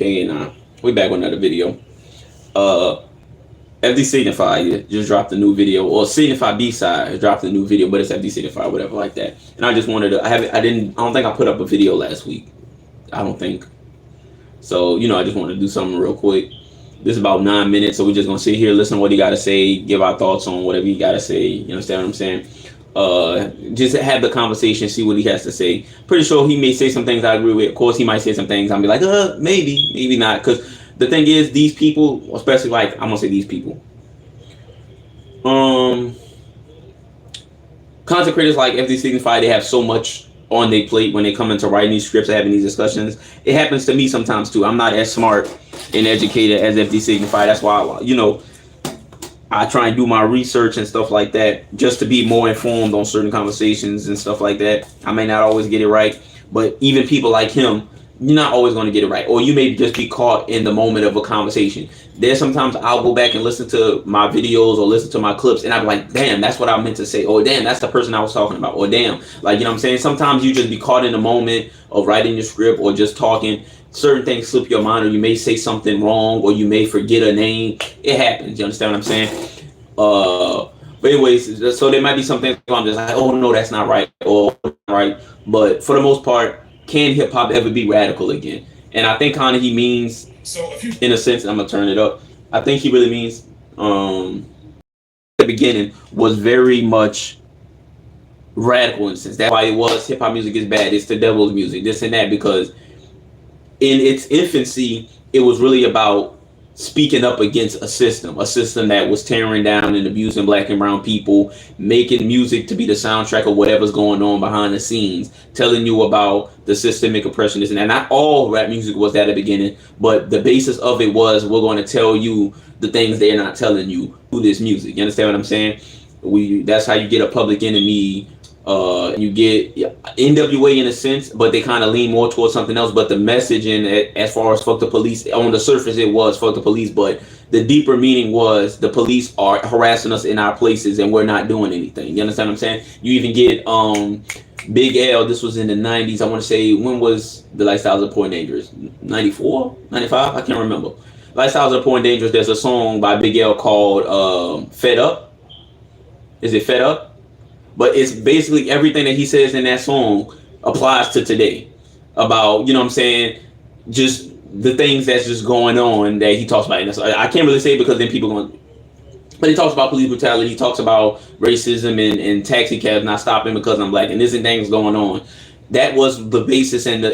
Kxng Anon. We back with another video. Uh, FD Signify just dropped a new video, or Signify B side has dropped a new video, but it's FD Signify, whatever like that. And I just wanted to. I don't think I put up a video last week. I don't think. So I just wanted to do something real quick. This is about 9 minutes, so we're just gonna sit here, listen to what he got to say, give our thoughts on whatever he got to say. You understand what I'm saying? Just have the conversation, see what he has to say. Pretty sure he may say some things I agree with. Of course, he might say some things I'll be like, maybe not. Because the thing is, these people, especially like I'm gonna say these people, content creators like FD Signify, they have so much on their plate when they come into writing these scripts and having these discussions. It happens to me sometimes too. I'm not as smart and educated as FD Signify. That's why I try and do my research and stuff like that just to be more informed on certain conversations and stuff like that. I may not always get it right, but even people like him, you're not always going to get it right, or you may just be caught in the moment of a conversation. There's sometimes I'll go back and listen to my videos or listen to my clips and I'm like, damn, that's what I meant to say, or damn, that's the person I was talking about, or damn, like, you know what I'm saying? Sometimes you just be caught in the moment of writing your script or just talking. Certain things slip your mind, or you may say something wrong, or you may forget a name. It happens. You understand what I'm saying? But anyways, so there might be something I'm just like, oh no, that's not right, or right. But for the most part, can hip hop ever be radical again? And I think kind of he means, in a sense, I'm gonna turn it up. I think he really means, the beginning was very much radical in a sense. That's why it was hip hop music is bad. It's the devil's music, this and that, because in its infancy, it was really about speaking up against a system that was tearing down and abusing black and brown people, making music to be the soundtrack of whatever's going on behind the scenes, telling you about the systemic oppression. And not all rap music was that at the beginning, but the basis of it was, we're going to tell you the things they're not telling you through this music. You understand what I'm saying? That's how you get a Public Enemy. You get NWA in a sense, but they kind of lean more towards something else. But the messaging, as far as fuck the police, on the surface it was fuck the police, but the deeper meaning was the police are harassing us in our places and we're not doing anything. You understand what I'm saying? You even get Big L. This was in the 90s. I want to say, when was the Lifestyles of Poor and Dangerous? 94, 95? I can't remember. Lifestyles of Poor and Dangerous. There's a song by Big L called Fed Up. Is it Fed Up? But it's basically everything that he says in that song applies to today, about, you know what I'm saying, just the things that's just going on that he talks about. And I can't really say it because then people going, but he talks about police brutality. He talks about racism and taxi cabs not stopping because I'm black, and this and things going on. That was the basis and the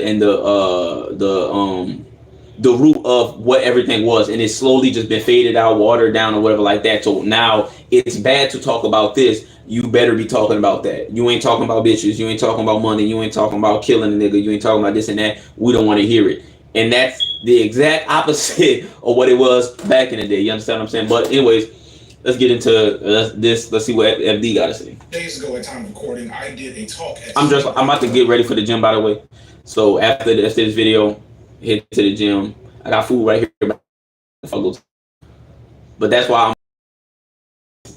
root of what everything was, and it's slowly just been faded out, watered down, or whatever like that. So now it's bad to talk about this. You better be talking about that. You ain't talking about bitches. You ain't talking about money. You ain't talking about killing a nigga. You ain't talking about this and that. We don't want to hear it. And that's the exact opposite of what it was back in the day. You understand what I'm saying? But anyways, let's get into this. Let's see what FD got to say. Days ago at time of recording, I did a talk. I'm about to get ready for the gym, by the way. So after this video, head to the gym. I got food right here. But that's why I'm.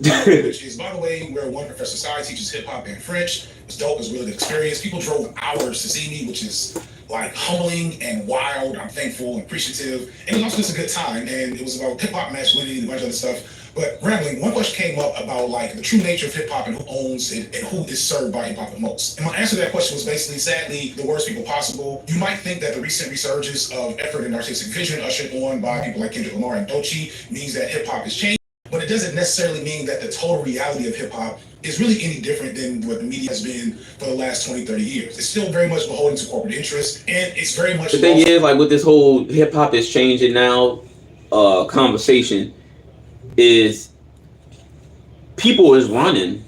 Which is, by the way, where one professor Sai teaches hip hop and French. It's dope. It's really an experience. People drove hours to see me, which is like humbling and wild. I'm thankful and appreciative. And it was also just a good time. And it was about hip hop masculinity and a bunch of other stuff. But rambling, one question came up about like the true nature of hip hop and who owns it and who is served by hip hop the most. And my answer to that question was basically, sadly, the worst people possible. You might think that the recent resurgence of effort and artistic vision ushered on by people like Kendrick Lamar and Doechii means that hip hop is changing. But it doesn't necessarily mean that the total reality of hip hop is really any different than what the media has been for the last 20, 30 years. It's still very much beholden to corporate interests, and it's very much. The thing is, like, with this whole hip hop is changing now conversation, is people is running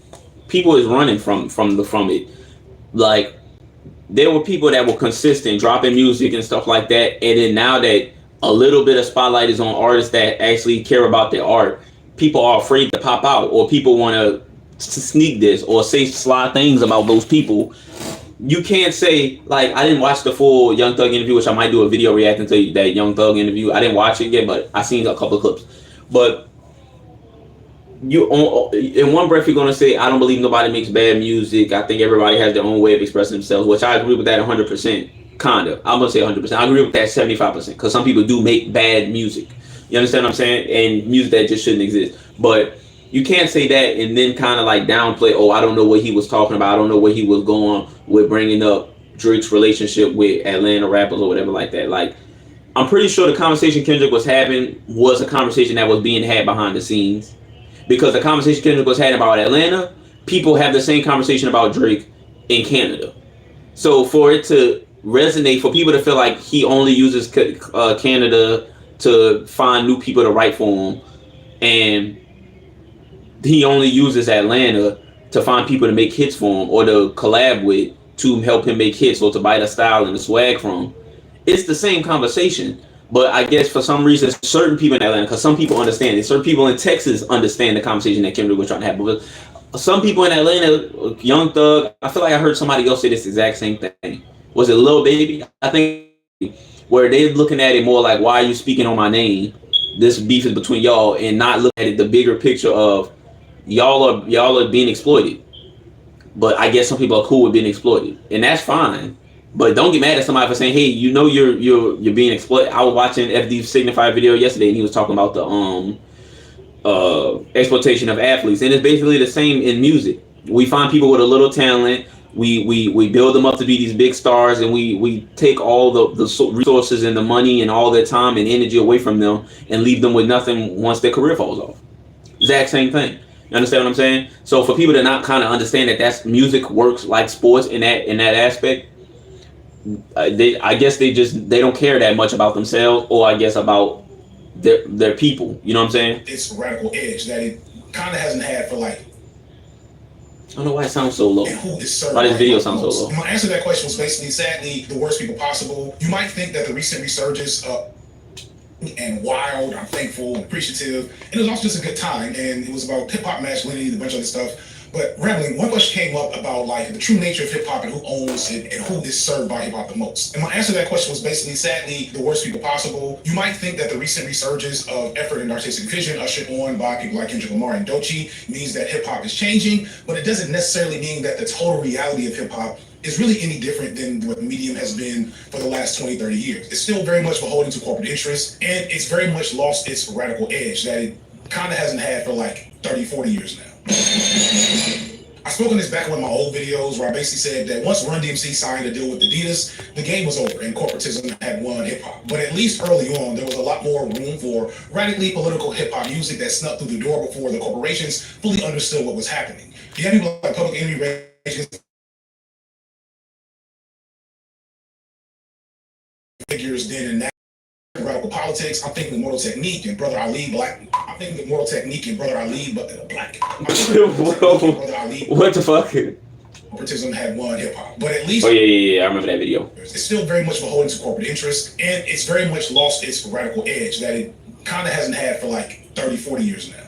from it. Like, there were people that were consistent dropping music and stuff like that, and then now that a little bit of spotlight is on artists that actually care about their art, people are afraid to pop out, or people want to sneak this or say sly things about those people. You can't say, like, I didn't watch the full Young Thug interview, which I might do a video reacting to that Young Thug interview. I didn't watch it yet, but I seen a couple of clips. But you, in one breath, you're gonna say, I don't believe nobody makes bad music. I think everybody has their own way of expressing themselves, which I agree with that 100%. Kinda. I'm gonna say 100%. I agree with that 75% because some people do make bad music. You understand what I'm saying? And music that just shouldn't exist. But you can't say that and then kind of like downplay. Oh, I don't know what he was talking about. I don't know where he was going with bringing up Drake's relationship with Atlanta rappers or whatever like that. Like, I'm pretty sure the conversation Kendrick was having was a conversation that was being had behind the scenes. Because the conversation Kendrick was had about Atlanta, people have the same conversation about Drake in Canada. So for it to resonate, for people to feel like he only uses Canada to find new people to write for him, and he only uses Atlanta to find people to make hits for him or to collab with to help him make hits or to buy the style and the swag from, it's the same conversation. But I guess for some reason, certain people in Atlanta, because some people understand it, certain people in Texas understand the conversation that Kendrick was trying to have. But some people in Atlanta, Young Thug, I feel like I heard somebody else say this exact same thing. Was it Lil Baby? I think, where they're looking at it more like, why are you speaking on my name? This beef is between y'all, and not looking at it the bigger picture of y'all are being exploited. But I guess some people are cool with being exploited, and that's fine. But don't get mad at somebody for saying, "Hey, you know you're being exploited." I was watching FD Signify video yesterday, and he was talking about the exploitation of athletes, and it's basically the same in music. We find people with a little talent, we build them up to be these big stars, and we take all the resources and the money and all their time and energy away from them and leave them with nothing once their career falls off. Exact same thing. You understand what I'm saying? So for people to not kind of understand that that's music works like sports in that aspect, I guess they don't care that much about themselves, or I guess about their people. You know what I'm saying? It's radical edge that it kind of hasn't had for like. I don't know why it sounds so low. And who is served why this video sounds so low? My answer to that question was basically, sadly, the worst people possible. You might think that the recent resurgence and wild, I'm thankful and appreciative, and it was also just a good time, and it was about hip-hop masculinity, a bunch of other stuff. But rambling, one question came up about like the true nature of hip hop and who owns it and who is served by hip hop the most. And my answer to that question was basically, sadly, the worst people possible. You might think that the recent resurgence of effort and artistic vision ushered on by people like Kendrick Lamar and Doechii means that hip hop is changing, but it doesn't necessarily mean that the total reality of hip hop is really any different than what the medium has been for the last 20, 30 years. It's still very much beholden to corporate interests, and it's very much lost its radical edge that it kind of hasn't had for like 30, 40 years now. I spoke on this back in one of my old videos where I basically said that once Run DMC signed a deal with Adidas, the game was over and corporatism had won hip hop. But at least early on, there was a lot more room for radically political hip hop music that snuck through the door before the corporations fully understood what was happening. You had people like Public Enemy, Rage Against figures then and now. Radical politics. I'm thinking of Mortal Technique and Brother Ali Black. I'm thinking of Mortal Technique and Brother Ali Black. What the fuck? Corporatism had won hip hop, but at least. Oh yeah, I remember that video. It's still very much beholden to corporate interests, and it's very much lost its radical edge that it kind of hasn't had for like 30, 40 years now.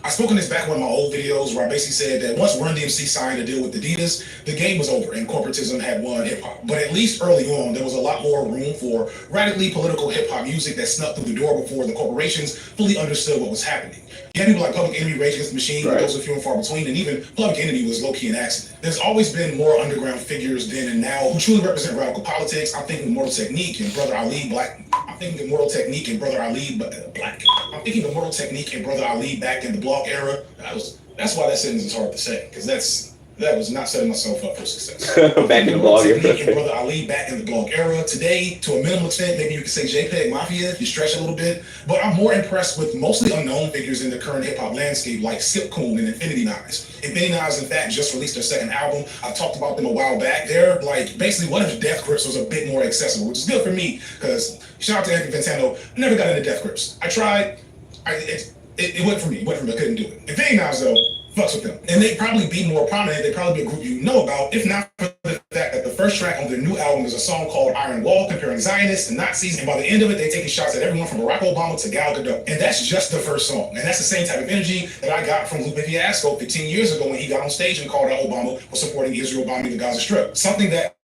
I spoke on this back in one of my old videos where I basically said that once Run DMC signed a deal with Adidas, the game was over and corporatism had won hip hop. But at least early on, there was a lot more room for radically political hip hop music that snuck through the door before the corporations fully understood what was happening. You had people like Public Enemy, Rage Against the Machine, right. Those are few and far between, and even Public Enemy was low-key an accident. There's always been more underground figures then and now who truly represent radical politics. I'm thinking of Mortal Technique and Brother Ali Black. I'm thinking of Mortal Technique and Brother Ali Black. I'm thinking of Mortal Technique and Brother Ali back in the block era. That's why that sentence is hard to say, because that was not setting myself up for success. Back in the blog era. And Brother Ali back in the blog era. Today, to a minimal extent, maybe you could say JPEG Mafia if you stretch a little bit. But I'm more impressed with mostly unknown figures in the current hip hop landscape like Skip Coon and Infinity Knives. Infinity Knives, in fact, just released their second album. I talked about them a while back. They're like basically what if Death Grips was a bit more accessible, which is good for me because shout out to Anthony Fantano. I never got into Death Grips. I tried. It went for me. It went for me. I couldn't do it. Infinity Knives, though, fucks with them. And they'd probably be more prominent. They'd probably be a group you know about, if not for the fact that the first track on their new album is a song called Iron Wall, comparing Zionists and Nazis. And by the end of it, they're taking shots at everyone from Barack Obama to Gal Gadot. And that's just the first song. And that's the same type of energy that I got from Lupe Fiasco 15 years ago when he got on stage and called out Obama for supporting Israel bombing the Gaza Strip. Something that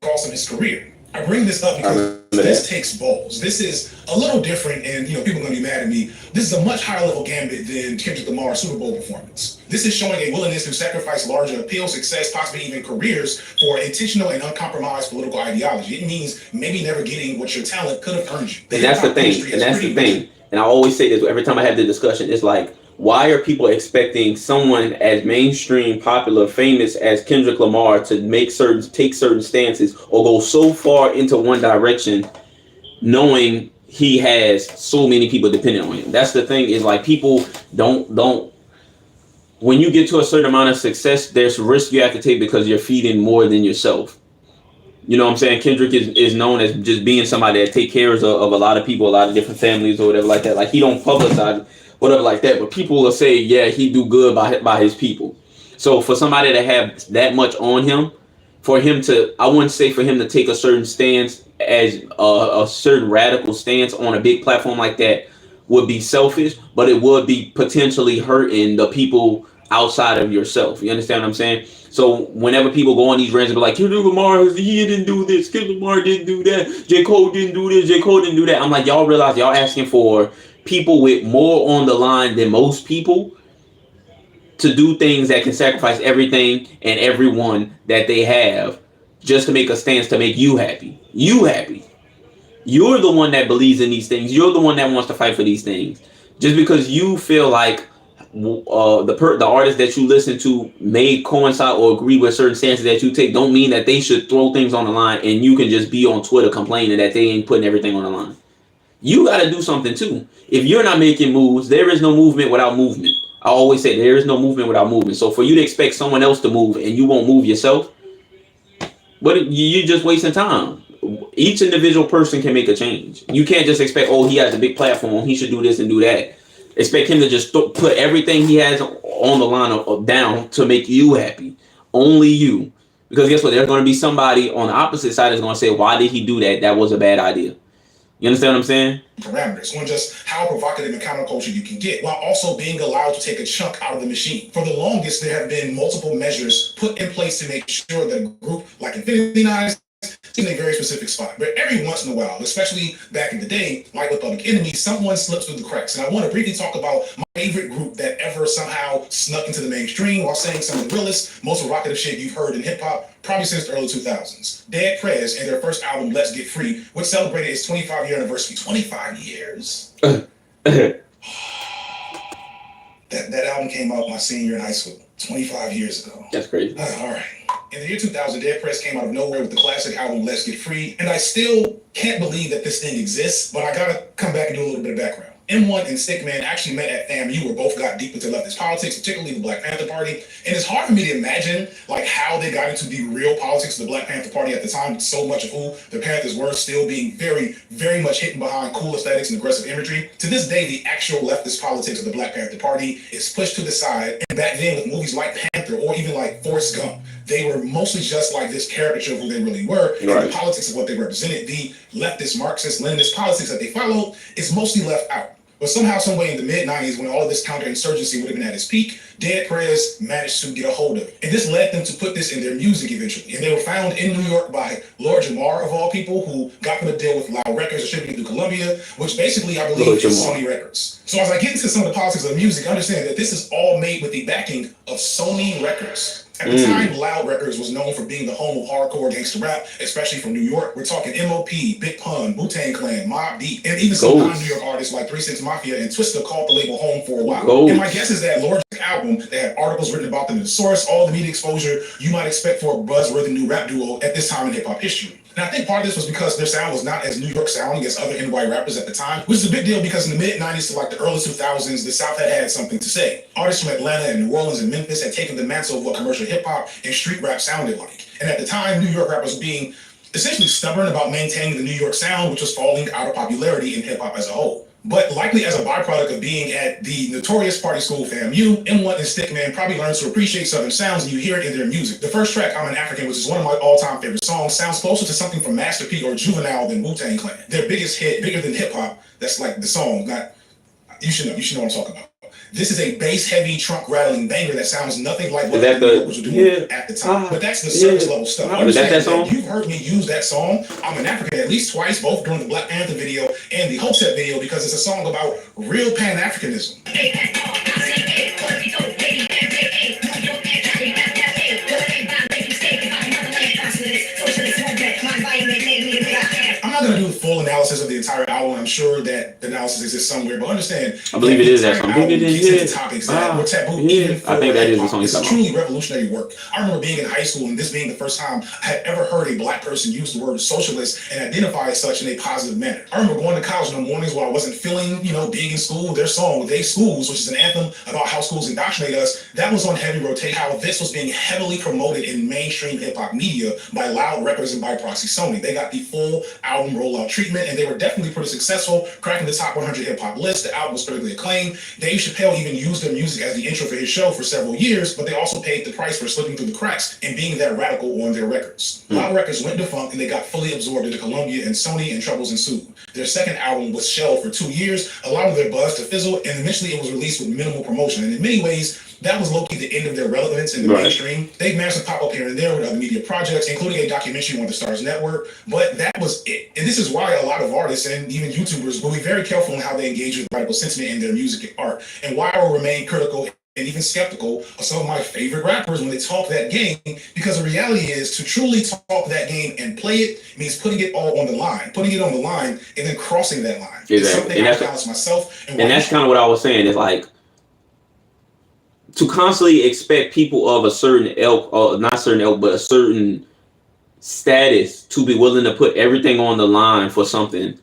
cost him his career. I bring this up because This takes balls. This is a little different, and people are going to be mad at me. This is a much higher level gambit than Kendrick Lamar's Super Bowl performance. This is showing a willingness to sacrifice larger appeal, success, possibly even careers for intentional and uncompromised political ideology. It means maybe never getting what your talent could have earned you. And that's the thing. And that's the thing. And I always say this every time I have the discussion. It's like, why are people expecting someone as mainstream, popular, famous as Kendrick Lamar to take certain stances or go so far into one direction, knowing he has so many people dependent on him? That's the thing. Is like, people don't. When you get to a certain amount of success, there's risk you have to take because you're feeding more than yourself. You know what I'm saying? Kendrick is known as just being somebody that take care of a lot of people, a lot of different families or whatever like that. Like, he don't publicize whatever like that, but people will say, yeah, he do good by his people. So for somebody to have that much on him, for him to, I wouldn't say for him to take a certain stance as a certain radical stance on a big platform like that would be selfish, but it would be potentially hurting the people outside of yourself. You understand what I'm saying? So whenever people go on these rants and be like, Kendrick Lamar, he didn't do this, Kendrick Lamar didn't do that, J. Cole didn't do this, J. Cole didn't do that. I'm like, y'all realize y'all asking for people with more on the line than most people to do things that can sacrifice everything and everyone that they have just to make a stance to make you happy. You happy. You're the one that believes in these things. You're the one that wants to fight for these things. Just because you feel like the artist that you listen to may coincide or agree with certain stances that you take, don't mean that they should throw things on the line and you can just be on Twitter complaining that they ain't putting everything on the line. You got to do something too. If you're not making moves, there is no movement without movement. I always say there is no movement without movement. So for you to expect someone else to move and you won't move yourself, but you're just wasting time. Each individual person can make a change. You can't just expect, oh, he has a big platform, he should do this and do that. Expect him to just put everything he has on the line down to make you happy. Only you. Because guess what? There's going to be somebody on the opposite side that's going to say, why did he do that? That was a bad idea. You understand what I'm saying? Parameters on just how provocative and counterculture you can get, while also being allowed to take a chunk out of the machine. For the longest, there have been multiple measures put in place to make sure that a group like Infinity Knives in a very specific spot. But every once in a while, especially back in the day, like with Public Enemy, someone slips through the cracks. And I want to briefly talk about my favorite group that ever somehow snuck into the mainstream while saying some of the realest, most provocative shit you've heard in hip-hop probably since the early 2000s. Dead Prez and their first album, Let's Get Free, which celebrated its 25-year anniversary. 25 years. That album came out my senior year in high school, 25 years ago. That's crazy. All right. In the year 2000, Dead Prez came out of nowhere with the classic album Let's Get Free, and I still can't believe that this thing exists, but I gotta come back and do a little bit of background. M1 and Stickman actually met at FAMU, where both got deep into leftist politics, particularly the Black Panther Party. And it's hard for me to imagine like how they got into the real politics of the Black Panther Party at the time. So much of who the Panthers were still being very, very much hidden behind cool aesthetics and aggressive imagery. To this day, the actual leftist politics of the Black Panther Party is pushed to the side. And back then, with movies like Panther or even like Forrest Gump, they were mostly just like this caricature of who they really were, and the politics of what they represented. The leftist, Marxist, Leninist politics that they followed is mostly left out. But somehow, some way in the mid-90s, when all of this counterinsurgency would have been at its peak, Dead Prez managed to get a hold of it. And this led them to put this in their music eventually. And they were found in New York by Lord Jamar, of all people, who got them a deal with Loud Records, distributed through Columbia, which basically, I believe, is Sony Records. So as I get into some of the politics of the music, understand that this is all made with the backing of Sony Records. At the time, Loud Records was known for being the home of hardcore gangster rap, especially from New York. We're talking M.O.P., Big Pun, Wu-Tang Clan, Mobb Deep, and even some non-New York artists like 3 6 Mafia and Twista called the label home for a while. And my guess is that Lord's album, they had articles written about them in the source, all the media exposure you might expect for a buzzworthy new rap duo at this time in hip-hop history. And I think part of this was because their sound was not as New York sounding as other NY rappers at the time, which is a big deal because in the mid-90s to like the early 2000s, the South had something to say. Artists from Atlanta and New Orleans and Memphis had taken the mantle of what commercial hip-hop and street rap sounded like. And at the time, New York rappers were being essentially stubborn about maintaining the New York sound, which was falling out of popularity in hip-hop as a whole. But likely as a byproduct of being at the notorious party school FAMU, M1 and Stickman probably learned to appreciate Southern sounds, and you hear it in their music. The first track, I'm an African, which is one of my all-time favorite songs, sounds closer to something from Master P or Juvenile than Wu-Tang Clan. Their biggest hit, bigger than hip-hop, that's like the song, not, you should know what I'm talking about. This is a bass-heavy, trunk-rattling banger that sounds nothing like what the New Yorkers were doing at the time. But that's the surface level stuff. Understand that song? You've heard me use that song, I'm an African, at least twice, both during the Black Panther video and the Hopestep video, because it's a song about real Pan-Africanism. I'm not going to do a full analysis of the entire album. I'm sure that the analysis exists somewhere, but understand. I believe it is that song. It is topics that were taboo even for I think that is the song. It's truly revolutionary work. I remember being in high school and this being the first time I had ever heard a Black person use the word socialist and identify as such in a positive manner. I remember going to college in the mornings where I wasn't feeling, being in school. Their song, They Schools, which is an anthem about how schools indoctrinate us, that was on heavy rotation. How this was being heavily promoted in mainstream hip hop media by Loud Records and by proxy Sony. They got the full album rollout treatment, and they were definitely pretty successful, cracking the top 100 hip hop list. The album was critically acclaimed. Dave Chappelle even used their music as the intro for his show for several years, but they also paid the price for slipping through the cracks and being that radical on their records. Loud Records went defunct, and they got fully absorbed into Columbia and Sony, and troubles ensued. Their second album was shelved for 2 years, allowing their buzz to fizzle, and eventually it was released with minimal promotion. And in many ways, that was low-key the end of their relevance in the mainstream. They've managed to pop up here and there with other media projects, including a documentary on the Stars Network, but that was it. And this is why a lot of artists and even YouTubers will be very careful in how they engage with radical sentiment in their music and art, and why I will remain critical and even skeptical of some of my favorite rappers when they talk that game, because the reality is to truly talk that game and play it means putting it all on the line, and then crossing that line. Exactly. It's something I balance myself. And that's kind of what I was saying. Is like, to constantly expect people of a certain ilk, or not certain ilk, but a certain status to be willing to put everything on the line for something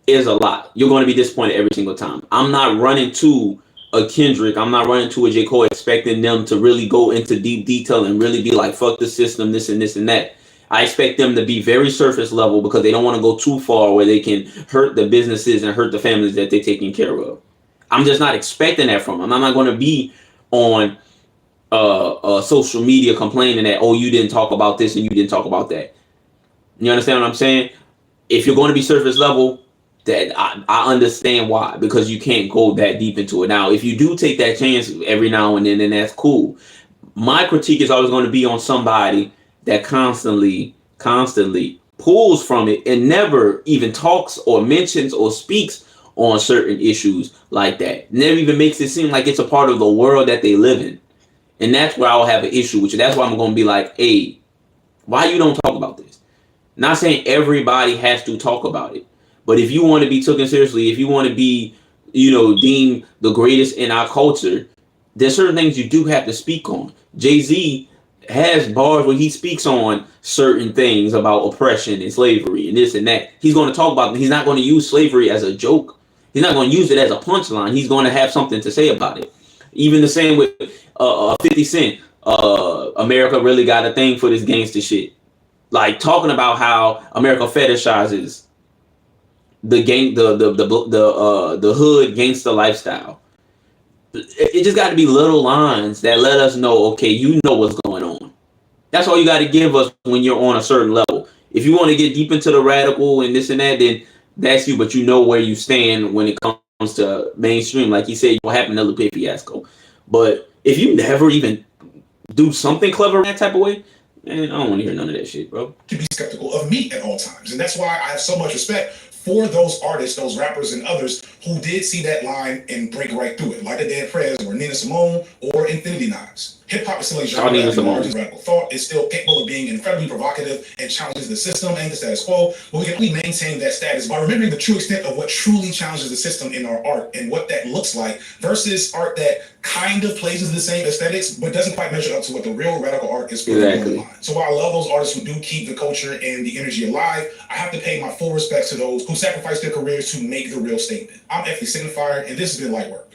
is a lot. You're going to be disappointed every single time. I'm not running to a Kendrick, I'm not running to a J. Cole expecting them to really go into deep detail and really be like, fuck the system, this and this and that. I expect them to be very surface level because they don't want to go too far where they can hurt the businesses and hurt the families that they're taking care of. I'm just not expecting that from them. I'm not going to be on social media complaining that, oh, you didn't talk about this and you didn't talk about that. You understand what I'm saying? If you're going to be surface level, that I understand why, because you can't go that deep into it. Now, if you do take that chance every now and then that's cool. My critique is always going to be on somebody that constantly pulls from it and never even talks or mentions or speaks on certain issues like that. Never even makes it seem like it's a part of the world that they live in. And that's where I'll have an issue with you. That's why I'm going to be like, hey, why you don't talk about this? Not saying everybody has to talk about it. But if you want to be taken seriously, if you want to be, deemed the greatest in our culture, there's certain things you do have to speak on. Jay-Z has bars where he speaks on certain things about oppression and slavery and this and that. He's going to talk about them. He's not going to use slavery as a joke. He's not going to use it as a punchline. He's going to have something to say about it. Even the same with 50 Cent. America really got a thing for this gangster shit. Like talking about how America fetishizes the hood gangster lifestyle. It just got to be little lines that let us know, okay, you know what's going on. That's all you got to give us when you're on a certain level. If you want to get deep into the radical and this and that, then that's you, but you know where you stand when it comes to mainstream. Like you said, what happened to Lupe Fiasco. But if you never even do something clever in that type of way, man, I don't want to hear none of that shit, bro. To be skeptical of me at all times. And that's why I have so much respect for those artists, those rappers and others who did see that line and break right through it, like the Dead Prez or Nina Simone or Infinity Knives. Hip-hop is still a genre that enlarges radical thought, is still capable of being incredibly provocative and challenges the system and the status quo, but we can only maintain that status by remembering the true extent of what truly challenges the system in our art and what that looks like versus art that kind of plays into the same aesthetics but doesn't quite measure up to what the real radical art is putting on the line. So while I love those artists who do keep the culture and the energy alive, I have to pay my full respect to those who sacrifice their careers to make the real statement. I'm Kxng Signifier, and this has been light work.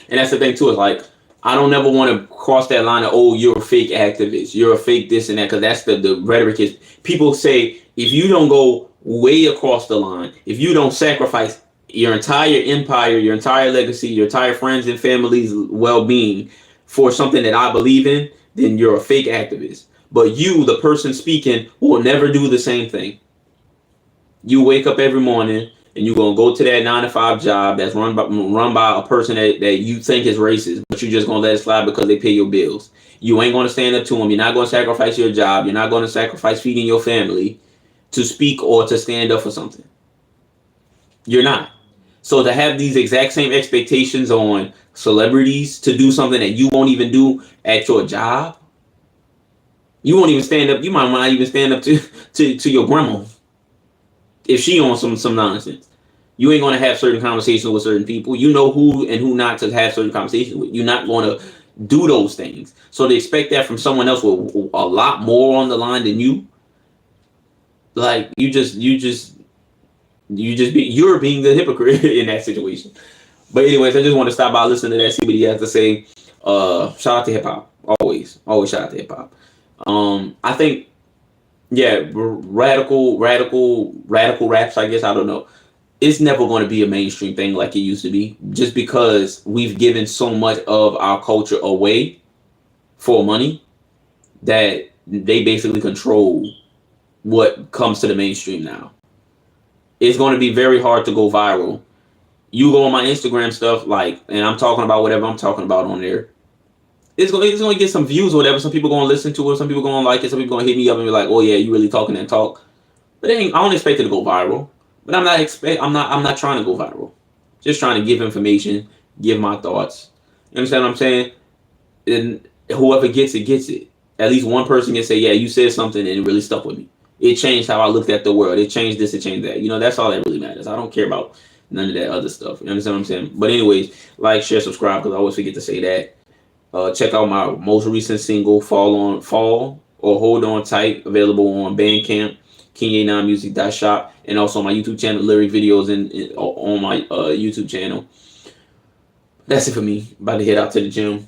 And that's the thing too, is like, I don't ever want to cross that line of, oh, you're a fake activist, you're a fake this and that, because that's the rhetoric is, people say, if you don't go way across the line, if you don't sacrifice your entire empire, your entire legacy, your entire friends and family's well-being for something that I believe in, then you're a fake activist. But you, the person speaking, will never do the same thing. You wake up every morning, and you're gonna go to that 9 to 5 job that's run by a person that you think is racist, but you're just gonna let it slide because they pay your bills. You ain't gonna stand up to them. You're not gonna sacrifice your job. You're not gonna sacrifice feeding your family to speak or to stand up for something. You're not. So to have these exact same expectations on celebrities to do something that you won't even do at your job, you won't even stand up. You might not even stand up to your grandma if she on some nonsense. You ain't gonna have certain conversations with certain people. You know who and who not to have certain conversations with. You're not gonna do those things. So to expect that from someone else with a lot more on the line than you, like you're being the hypocrite in that situation. But anyways, I just want to stop by, listen to that, see what he has to say. Shout out to hip hop. Always shout out to hip hop. I think, yeah, radical raps, I guess, I don't know. It's never going to be a mainstream thing like it used to be, just because we've given so much of our culture away for money that they basically control what comes to the mainstream now. It's going to be very hard to go viral. You go on my Instagram stuff, like, and I'm talking about whatever I'm talking about on there. It's going to get some views or whatever. Some people going to listen to it. Some people going to like it. Some people going to hit me up and be like, "Oh yeah, you really talking that talk." But I don't expect it to go viral. But I'm not trying to go viral. Just trying to give information, give my thoughts. You understand what I'm saying? And whoever gets it, gets it. At least one person can say, "Yeah, you said something and it really stuck with me. It changed how I looked at the world. It changed this, it changed that." You know, that's all that really matters. I don't care about none of that other stuff. You understand what I'm saying? But anyways, like, share, subscribe, because I always forget to say that. Check out my most recent single, Fall or Hold On Tight, available on Bandcamp, KxngAnon and also on my YouTube channel, lyric videos on my YouTube channel. That's it for me. About to head out to the gym.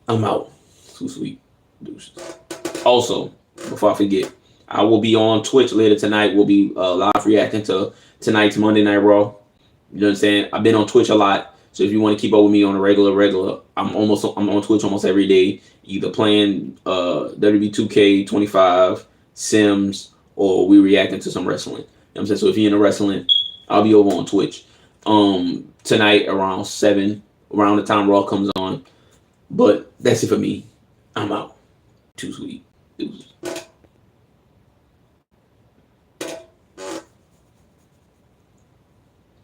I'm out. Too sweet. Deuces. Also, before I forget, I will be on Twitch later tonight. We'll be live reacting to tonight's Monday Night Raw. You know what I'm saying? I've been on Twitch a lot. So if you want to keep up with me on a regular, I'm on Twitch almost every day, either playing WWE 2K25, Sims, or we reacting to some wrestling. You know what I'm saying? So if you're into wrestling, I'll be over on Twitch. Tonight around 7, around the time Raw comes on. But that's it for me. I'm out. Too sweet. Deuces.